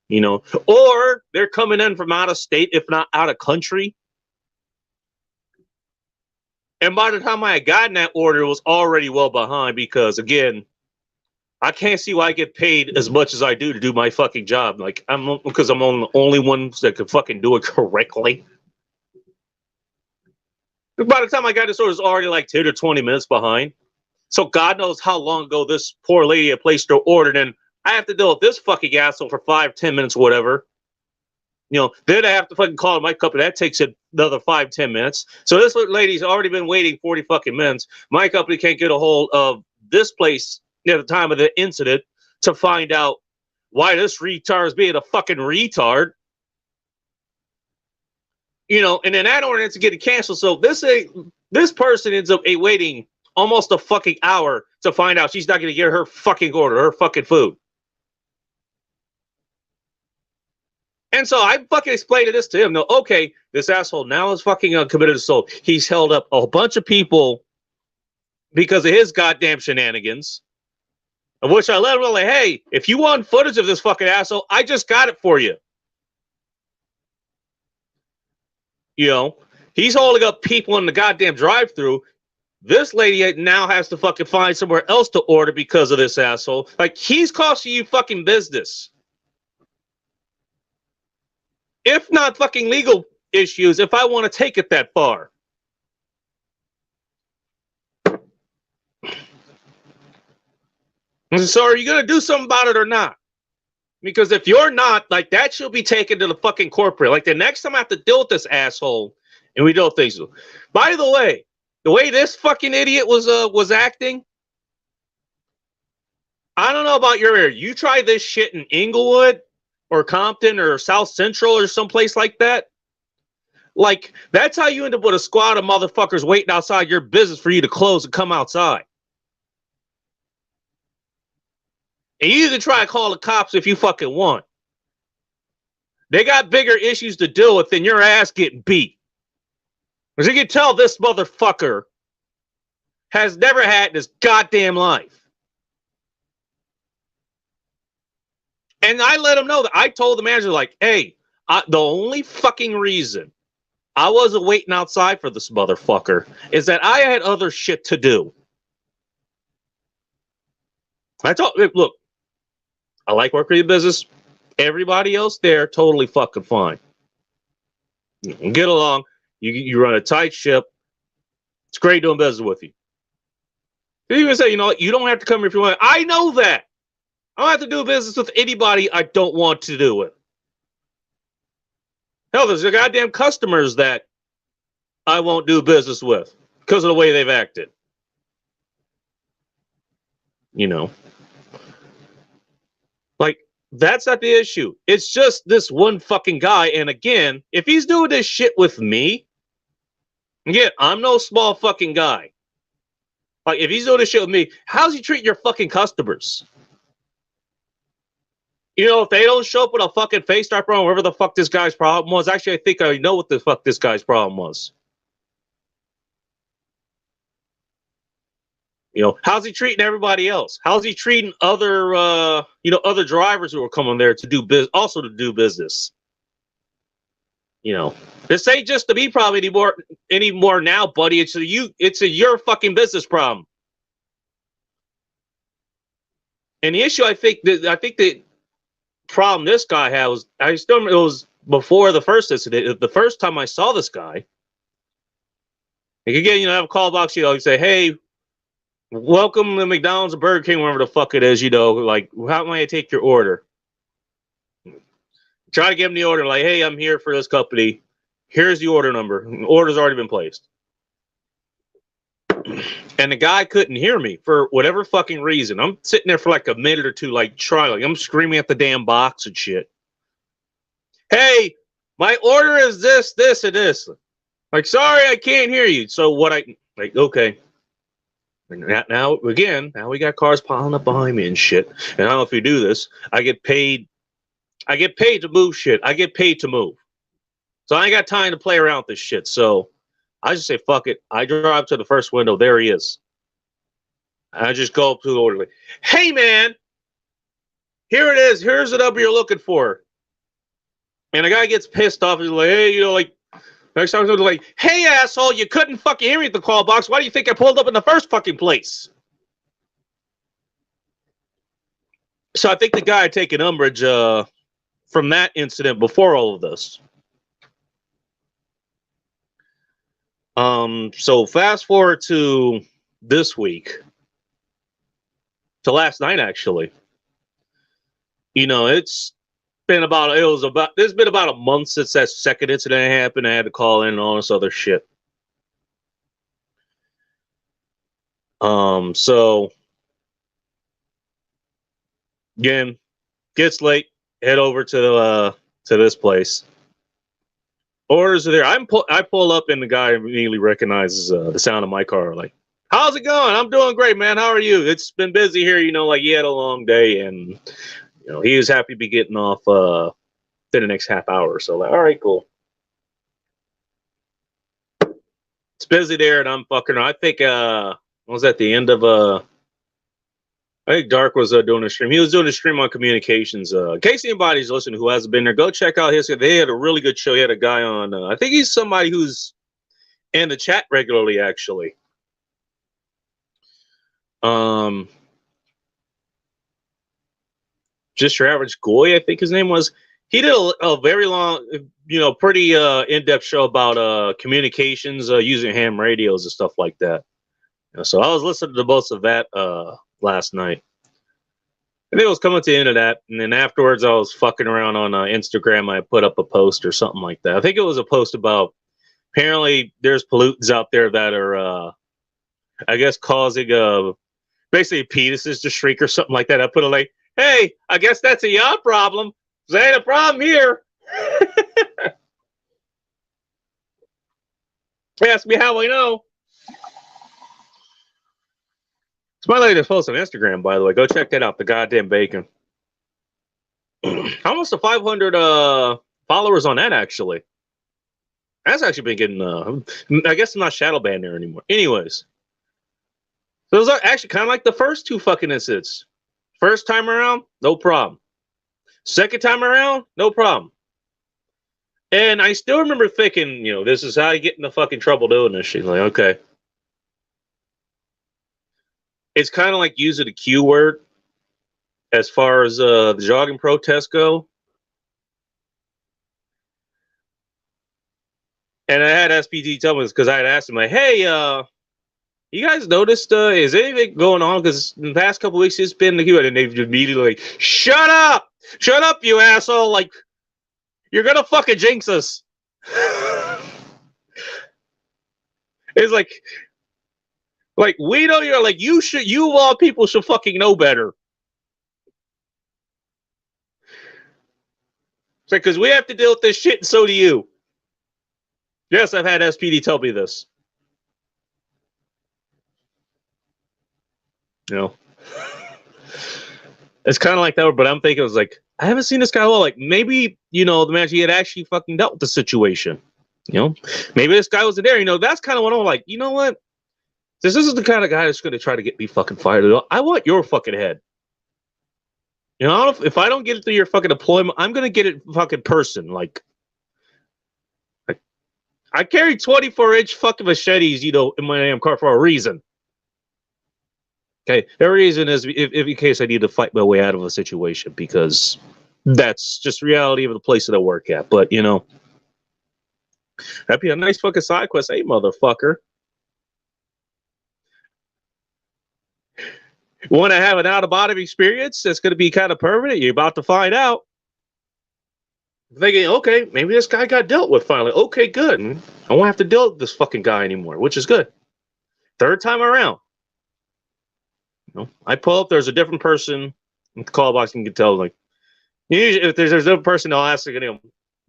Speaker 1: You know, or they're coming in from out of state, if not out of country. And by the time I had gotten that order, it was already well behind because, again, I can't see why I get paid as much as I do to do my fucking job. Like, because I'm the only one that can fucking do it correctly. By the time I got this order, it was already like 10 or 20 minutes behind. So God knows how long ago this poor lady had placed her order, and I have to deal with this fucking asshole for 5-10 minutes, whatever. You know, then I have to fucking call my company. That takes another 5-10 minutes. So this lady's already been waiting 40 fucking minutes. My company can't get a hold of this place at the time of the incident to find out why this retard is being a fucking retard. You know, and then that ordinance is getting canceled. So this person ends up waiting almost a fucking hour to find out she's not going to get her fucking order, her fucking food. And so I fucking explained this to him. No, okay, this asshole now is fucking committed assault. He's held up a bunch of people because of his goddamn shenanigans. Of which I let him know, like, hey, if you want footage of this fucking asshole, I just got it for you. You know, he's holding up people in the goddamn drive-thru. This lady now has to fucking find somewhere else to order because of this asshole. Like, he's costing you fucking business. If not fucking legal issues, if I want to take it that far. So are you going to do something about it or not? Because if you're not, like, that should be taken to the fucking corporate. Like, the next time I have to deal with this asshole, and we don't think so. By the way this fucking idiot was acting, I don't know about your area. You try this shit in Inglewood or Compton or South Central or someplace like that. Like, that's how you end up with a squad of motherfuckers waiting outside your business for you to close and come outside. And you can try to call the cops if you fucking want. They got bigger issues to deal with than your ass getting beat. As you can tell, this motherfucker has never had in his goddamn life. And I let him know that I told the manager, like, hey, the only fucking reason I wasn't waiting outside for this motherfucker is that I had other shit to do. I told him, look, I like working in business. Everybody else there, totally fucking fine. You can get along. You run a tight ship. It's great doing business with you. They even say, you know what, you don't have to come here if you want. I know that. I don't have to do business with anybody I don't want to do it. Hell, there's the goddamn customers that I won't do business with because of the way they've acted. You know. Like, that's not the issue. It's just this one fucking guy. And again, if he's doing this shit with me, again, I'm no small fucking guy. Like, if he's doing this shit with me, how's he treating your fucking customers? You know, if they don't show up with a fucking face start problem, whatever the fuck this guy's problem was, actually, I think I know what the fuck this guy's problem was. You know, how's he treating everybody else? How's he treating other, other drivers who are coming there to do business, also to do business? You know, this ain't just to me problem anymore now, buddy. It's your fucking business problem. And the issue, I think the problem this guy had was, I still remember it was before the first incident. The first time I saw this guy, like, again, you know, I have a call box, you know, you say, hey, welcome to McDonald's or Burger King, wherever the fuck it is, you know, like, how may I take your order? Try to give him the order, like, hey, I'm here for this company. Here's the order number. The order's already been placed. And the guy couldn't hear me for whatever fucking reason. I'm sitting there for like a minute or two, like, trying. I'm screaming at the damn box and shit. Hey, my order is this, this, and this. Like, sorry, I can't hear you. So okay. Now we got cars piling up behind me and shit. And I don't know if you do this. I get paid to move shit. I get paid to move. So I ain't got time to play around with this shit. So I just say, fuck it. I drive to the first window. There he is. I just go up to the orderly. Hey, man, here it is. Here's the number you're looking for. And the guy gets pissed off. He's like, hey, like, next time he's like, hey, asshole, you couldn't fucking hear me at the call box. Why do you think I pulled up in the first fucking place? So I think the guy had taken umbrage from that incident before all of this. So fast forward to this week, to last night, actually. It's been about a month since that second incident happened. I had to call in and all this other shit. So again, gets late, head over to this place. Orders are there. I pull up and the guy immediately recognizes the sound of my car. Like, how's it going? I'm doing great, man. How are you? It's been busy here. Like he had a long day and he was happy to be getting off in the next half hour. So like, all right, cool. It's busy there and I'm fucking. I think was at the end of I think Dark was doing a stream. He was doing a stream on communications. In case anybody's listening who hasn't been there, go check out his. They had a really good show. He had a guy on. I think he's somebody who's in the chat regularly, actually. Just your average goy, I think his name was. He did a very long, pretty in-depth show about communications using ham radios and stuff like that. So I was listening to most of that last night. I think it was coming to the end of that, and then afterwards I was fucking around on Instagram. I put up a post or something like that. I think it was a post about apparently there's pollutants out there that are, I guess, causing basically penises to shrink or something like that. I put a like, hey, I guess that's a y'all problem. There ain't a problem here. Ask me how I know. It's my latest post on Instagram, by the way. Go check that out. The goddamn bacon. Almost a 500 followers on that, actually. That's actually been getting. I guess I'm not shadow banned there anymore. Anyways, those are actually kind of like the first two fucking incidents. First time around, no problem. Second time around, no problem. And I still remember thinking, this is how you get into fucking trouble doing this shit. Like, okay. It's kind of like using the Q word as far as the jogging protests go. And I had SPD tell me this because I had asked him, like, hey, you guys noticed, is anything going on? Because in the past couple weeks, it's been the Q word. And they've immediately like, shut up! Shut up, you asshole! Like, you're going to fucking jinx us. It's like, we know you're like, you of all people should fucking know better. It's like, because we have to deal with this shit and so do you. Yes, I've had SPD tell me this. It's kind of like that, but I'm thinking, I was like, I haven't seen this guy well. Like, maybe, the man, he had actually fucking dealt with the situation. Maybe this guy wasn't there. That's kind of what I'm like, you know what? This is the kind of guy that's going to try to get me fucking fired. I want your fucking head. If I don't get it through your fucking deployment, I'm going to get it fucking person. Like, I carry 24-inch fucking machetes, in my damn car for a reason. Okay, the reason is if in case I need to fight my way out of a situation, because that's just reality of the place that I work at. But, that'd be a nice fucking side quest. Hey, motherfucker. Want to have an out-of-body experience that's going to be kind of permanent? You're about to find out. Thinking, okay, maybe this guy got dealt with finally. Okay, good. I won't have to deal with this fucking guy anymore, which is good. Third time around. I pull up, there's a different person in the call box, and you can tell, like, usually if there's a different person, I'll ask a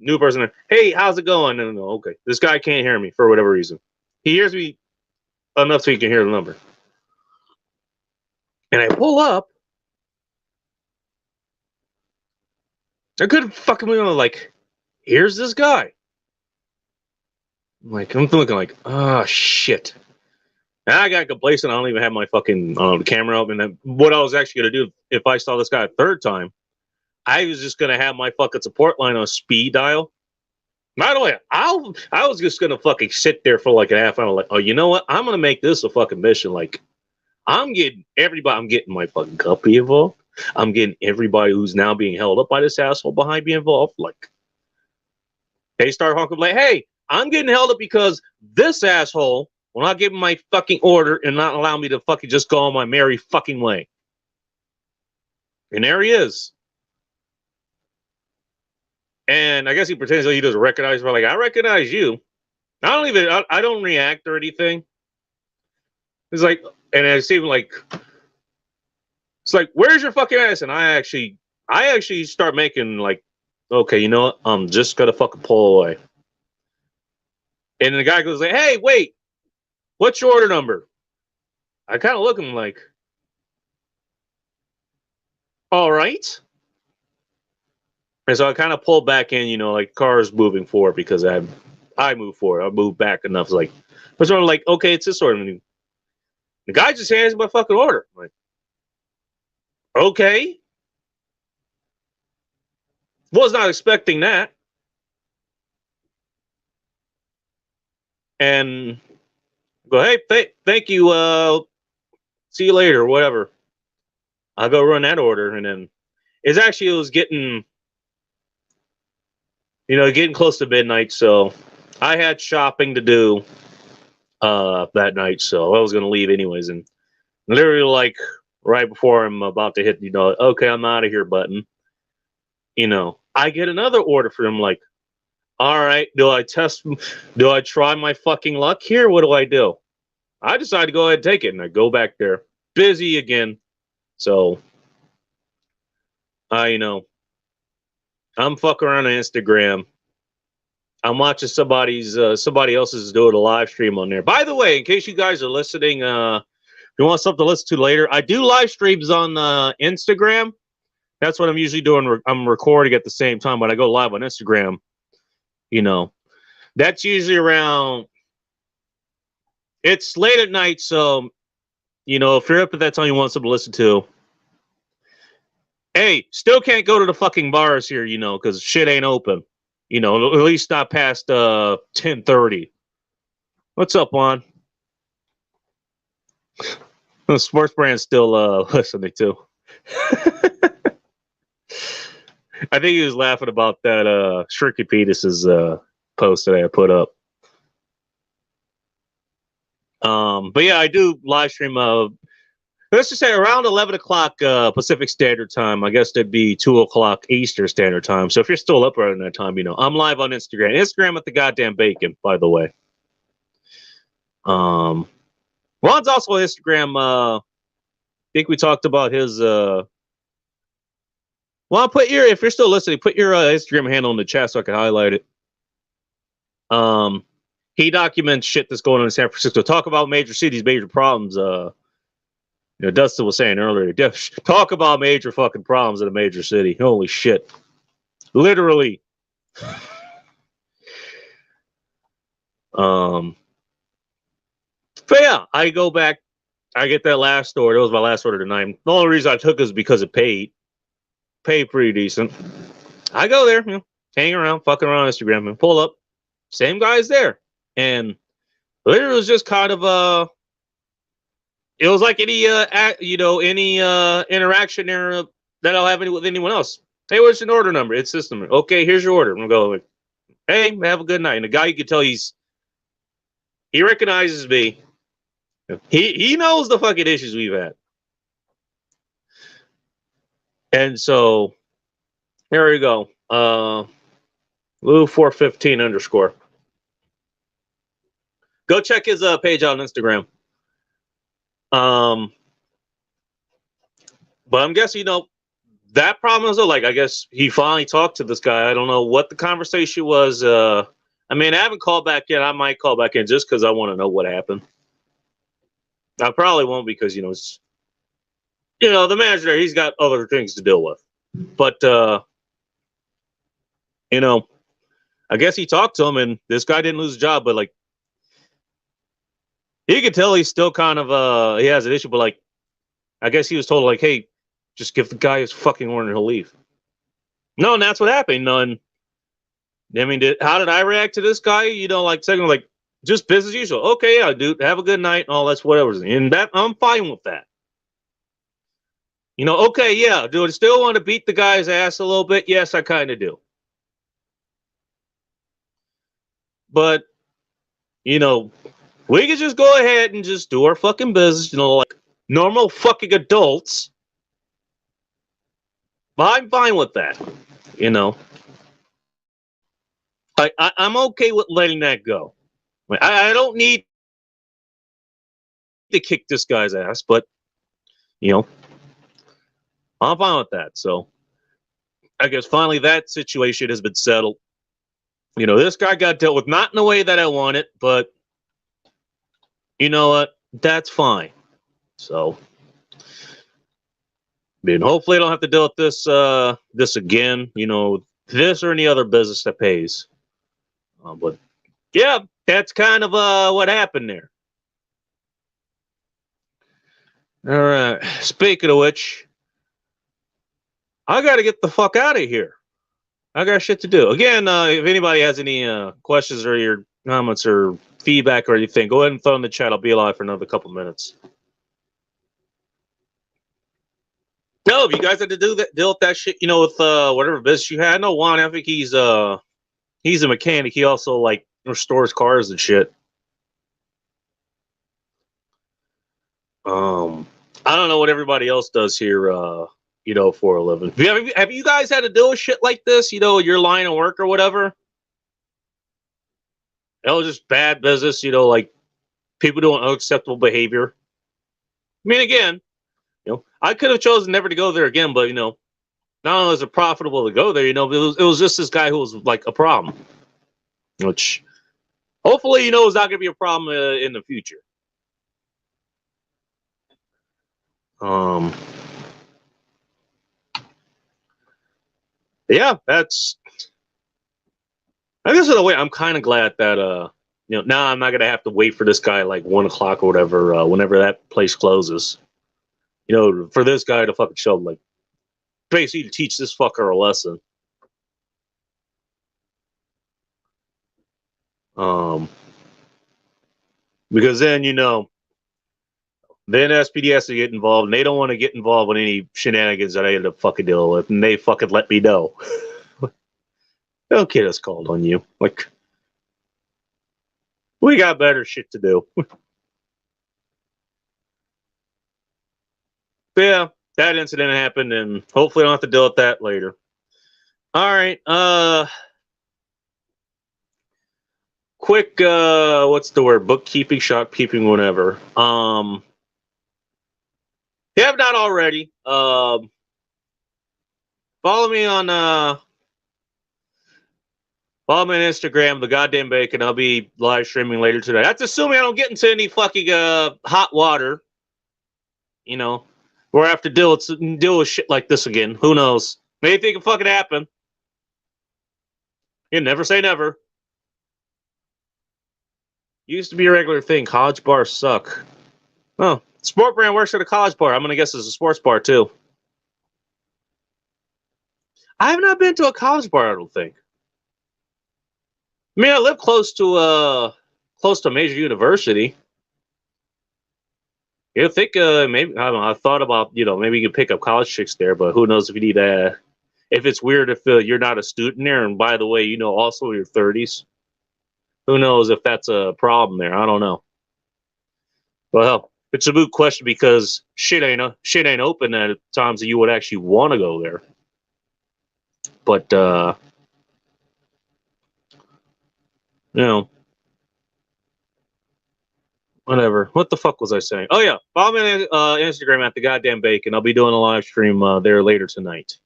Speaker 1: new person, hey, how's it going? And okay, this guy can't hear me for whatever reason. He hears me enough so he can hear the number. And I pull up. I couldn't fucking believe it. Like, here's this guy. Like, I'm thinking like, oh shit. And I got complacent. I don't even have my fucking camera up. And then what I was actually gonna do if I saw this guy a third time, I was just gonna have my fucking support line on speed dial. By the way, I was just gonna fucking sit there for like a half hour. Like, oh, you know what? I'm gonna make this a fucking mission. Like, I'm getting everybody. I'm getting my fucking company involved. I'm getting everybody who's now being held up by this asshole behind me involved. Like, they start honking like, hey, I'm getting held up because this asshole will not give me my fucking order and not allow me to fucking just go on my merry fucking way. And there he is. And I guess he pretends like he doesn't recognize me. Like, I recognize you. I don't react or anything. It's like, and I see him like, it's like, where's your fucking ass? And I actually start making like, okay, you know what? I'm just gonna fucking pull away. And the guy goes like, hey, wait, what's your order number? I kind of look at him like, all right. And so I kind of pull back in, you know, like cars moving forward because I move forward. I move back enough. It's like, but sort of like, okay, it's this order. The guy just hands me my fucking order. I'm like, okay. Was not expecting that. And go, hey, thank you. See you later, whatever. I'll go run that order. And then it was getting, you know, getting close to midnight. So I had shopping to do that night. So I was going to leave anyways. And literally like right before I'm about to hit, you know, okay, I'm out of here button. You know, I get another order for him like, all right, do I try my fucking luck here? What do I do? I decide to go ahead and take it, and I go back there. Busy again. So, you know, I'm fucking around on Instagram. I'm watching somebody else's doing a live stream on there. By the way, in case you guys are listening, if you want something to listen to later, I do live streams on Instagram. That's what I'm usually doing. I'm recording at the same time, but I go live on Instagram. You know, that's usually around. It's late at night, so you know if you're up at that time, you want something to listen to. Hey, still can't go to the fucking bars here, you know, because shit ain't open. You know, at least not past 10:30. What's up, Juan? The sports brand's still listening too. I think he was laughing about that Shrinky Petus's post that I put up. But yeah, I do live stream. Let's just say around 11 o'clock Pacific Standard Time. I guess that'd be 2 o'clock Eastern Standard Time. So if you're still up around that time, you know, I'm live on Instagram. Instagram at the goddamn bacon, by the way. Ron's also on Instagram. I think we talked about his. Well, if you're still listening, put your Instagram handle in the chat so I can highlight it. He documents shit that's going on in San Francisco. Talk about major cities, major problems. You know, Dustin was saying earlier, talk about major fucking problems in a major city. Holy shit. Literally. But yeah, I go back. I get that last order. That was my last order tonight. The only reason I took it is because it paid. Paid pretty decent. I go there, you know, hang around, fucking around on Instagram, and pull up. Same guy's there. And literally it was just kind of it was like any interaction there that I'll have with anyone else. Hey, what's your order number? It's system. Okay, here's your order. I'm gonna go like, hey, have a good night. And the guy, you can tell he recognizes me. He knows the fucking issues we've had. And so here we go. Lou415 _. Go check his page out on Instagram. But I'm guessing, you know, that problem is like, I guess he finally talked to this guy. I don't know what the conversation was. I mean, I haven't called back yet. I might call back in just because I want to know what happened. I probably won't because, you know, it's, you know, the manager there, he's got other things to deal with. But, you know, I guess he talked to him, and this guy didn't lose his job, but like, you could tell he's still kind of he has an issue, but like, I guess he was told like, hey, just give the guy his fucking order and he'll leave. No, and that's what happened. No, and I mean, how did I react to this guy? You know, like second, like just business as usual. Okay, yeah, dude, have a good night and all that's whatever. And that I'm fine with that. You know, okay, yeah, do I still want to beat the guy's ass a little bit? Yes, I kind of do. But, you know, we could just go ahead and just do our fucking business, you know, like normal fucking adults. But I'm fine with that, you know. I'm okay with letting that go. I don't need to kick this guy's ass, but, you know, I'm fine with that. So I guess finally that situation has been settled. You know, this guy got dealt with not in the way that I wanted, but you know what? That's fine. So, I mean, hopefully I don't have to deal with this again. You know, this or any other business that pays. But yeah, that's kind of what happened there. All right. Speaking of which, I got to get the fuck out of here. I got shit to do. Again, if anybody has any questions or your comments or feedback or anything, go ahead and throw in the chat. I'll be alive for another couple minutes. No, if you guys had to deal with that shit, you know, with whatever business you had. No, Juan, I think he's a mechanic. He also like restores cars and shit. I don't know what everybody else does here, you know, for a living. Have you guys had to deal with shit like this, you know, your line of work or whatever? It was just bad business, you know, like people doing unacceptable behavior. I mean, again, you know, I could have chosen never to go there again, but you know, not only was it profitable to go there, you know, it was just this guy who was like a problem, which hopefully, you know, is not going to be a problem in the future. Yeah, that's. I guess in a way, I'm kind of glad that you know, now I'm not gonna have to wait for this guy like 1 o'clock or whatever, whenever that place closes. You know, for this guy to fucking show like basically to teach this fucker a lesson. Because then you know, then SPD has to get involved, and they don't want to get involved in any shenanigans that I end up fucking dealing with, and they fucking let me know. Okay, that's called on you. Like, we got better shit to do. But yeah, that incident happened, and hopefully I don't have to deal with that later. All right. Quick, what's the word? Bookkeeping, shopkeeping, whatever. If you have not already, follow me on Instagram, the goddamn bacon. I'll be live streaming later today. That's assuming I don't get into any fucking hot water. You know, where I have to deal with shit like this again. Who knows? Anything can fucking happen. You never say never. Used to be a regular thing. College bars suck. Oh, Sport Brand works at a college bar. I'm gonna guess it's a sports bar too. I have not been to a college bar. I don't think. I mean, I live close to a major university. You think maybe I don't know. I thought about maybe you could pick up college chicks there, but who knows if you need if it's weird if you're not a student there. And by the way, also your 30s. Who knows if that's a problem there? I don't know. Well, it's a moot question because shit ain't open at times that you would actually want to go there. But whatever. What the fuck was I saying? Oh yeah, follow me on Instagram at the goddamn bacon. I'll be doing a live stream there later tonight.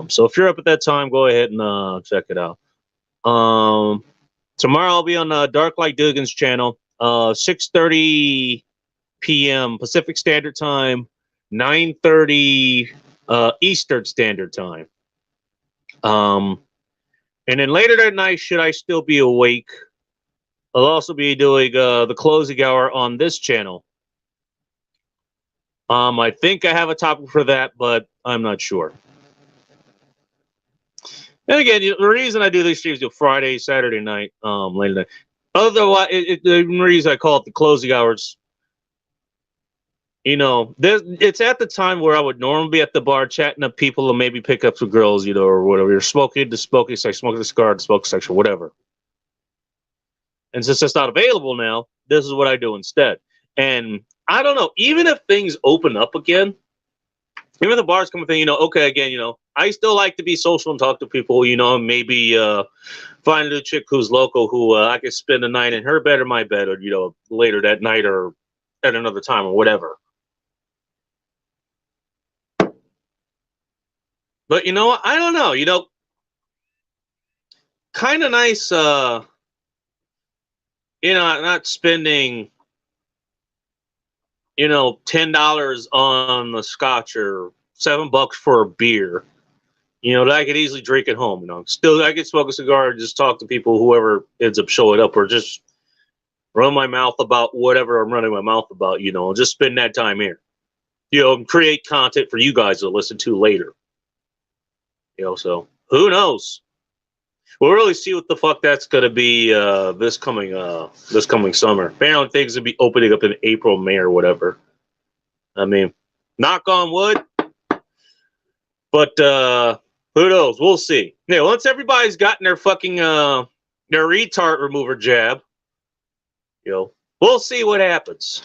Speaker 1: So if you're up at that time, go ahead and check it out. Tomorrow I'll be on Dark Light Dugan's channel, 6:30 p.m. Pacific Standard Time, 9:30 Eastern Standard Time. And then later that night, should I still be awake, I'll also be doing the closing hour on this channel. I think I have a topic for that, but I'm not sure. And again, the reason I do these streams Friday, Saturday night, late night. Otherwise, the reason I call it the closing hours, it's at the time where I would normally be at the bar chatting up people and maybe pick up some girls, or whatever. You're smoking the smoking section, smoking the cigar, the smoking section, whatever. And since it's not available now, this is what I do instead. And I don't know, even if things open up again, even the bars come thing, okay, again, I still like to be social and talk to people, maybe find a chick who's local who I could spend the night in her bed or my bed, or, later that night or at another time or whatever. But, I don't know, kind of nice, not spending, $10 on the scotch or $7 for a beer, that I could easily drink at home. Still I could smoke a cigar and just talk to people, whoever ends up showing up, or just run my mouth about whatever I'm running my mouth about, just spend that time here, and create content for you guys to listen to later. So who knows? We'll really see what the fuck that's gonna be this coming summer. Apparently things will be opening up in April, May, or whatever. I mean, knock on wood. But who knows? We'll see. Yeah, once everybody's gotten their fucking their retard remover jab, we'll see what happens.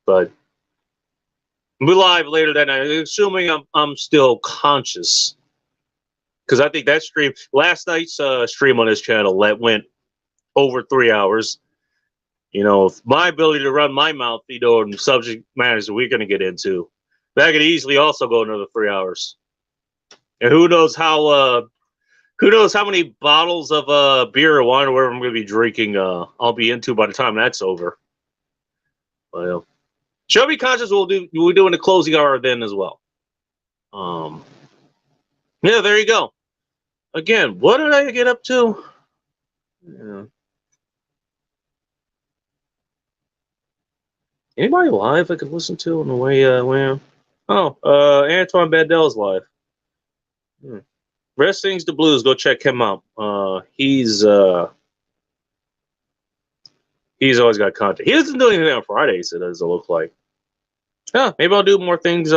Speaker 1: But we'll be live later that night, assuming I'm still conscious. Because I think that stream, last night's stream on this channel, went over 3 hours. My ability to run my mouth, and subject matters that we're going to get into, that could easily also go another 3 hours. And who knows how many bottles of beer or wine or whatever I'm going to be drinking, I'll be into by the time that's over. Well, shall be conscious. We're doing the closing hour then as well. Yeah, there you go. Again, what did I get up to? Yeah. Anybody live I could listen to on the way? Antoine Bandel's live. Rest Sings the Blues. Go check him out. He's always got content. He doesn't do anything on Fridays. It doesn't look like. Yeah, maybe I'll do more things.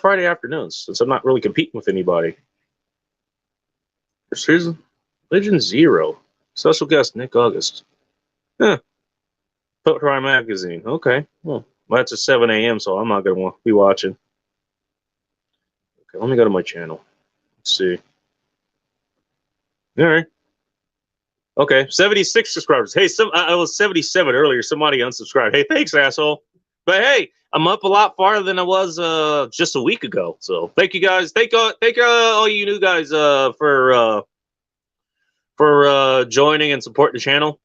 Speaker 1: Friday afternoons, since I'm not really competing with anybody. Here's Legend Zero. Special guest Nick August. Huh. Put Cry Magazine. Okay. Well, that's at 7 a.m., so I'm not going to be watching. Okay, let me go to my channel. Let's see. All right. Okay, 76 subscribers. Hey, I was 77 earlier. Somebody unsubscribed. Hey, thanks, asshole. But hey, I'm up a lot farther than I was just a week ago. So thank you guys. Thank all you new guys for joining and supporting the channel.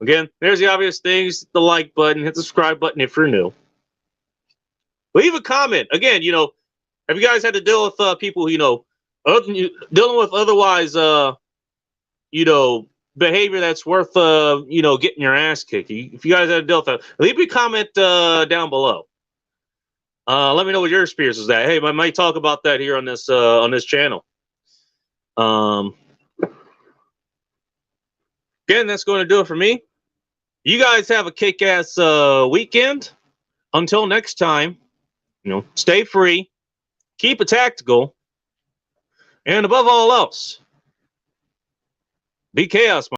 Speaker 1: Again, there's the obvious things: hit the like button, hit the subscribe button if you're new. Leave a comment. Again, have you guys had to deal with people dealing with otherwise behavior that's worth getting your ass kicked? If you guys had to deal with that, leave a comment down below. Let me know what your experience is. That, hey, I might talk about that here on this channel. Again, that's going to do it for me. You guys have a kick-ass weekend. Until next time, stay free, keep it tactical, and above all else, be chaos.